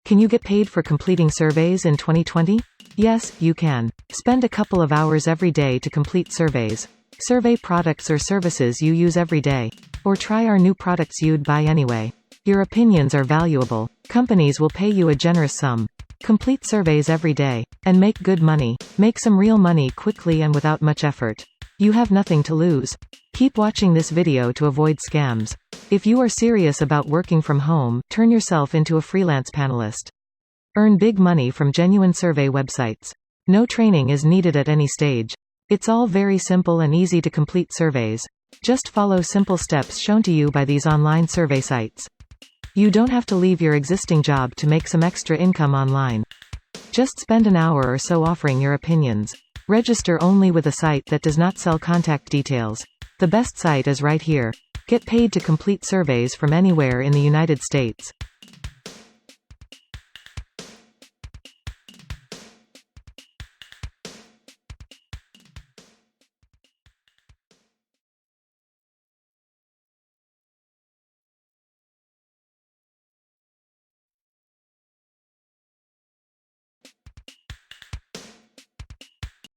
Can you get paid for completing surveys in 2020? Yes, you can. Spend a couple of hours every day to complete surveys. Survey products or services you use every day. Or try our new products you'd buy anyway. Your opinions are valuable. Companies will pay you a generous sum. Complete surveys every day. And make good money. Make some real money quickly and without much effort. You have nothing to lose. Keep watching this video to avoid scams. If you are serious about working from home, turn yourself into a freelance panelist. Earn big money from genuine survey websites. No training is needed at any stage. It's all very simple and easy to complete surveys. Just follow simple steps shown to you by these online survey sites. You don't have to leave your existing job to make some extra income online. Just spend an hour or so offering your opinions. Register only with a site that does not sell contact details. The best site is right here. Get paid to complete surveys from anywhere in the United States.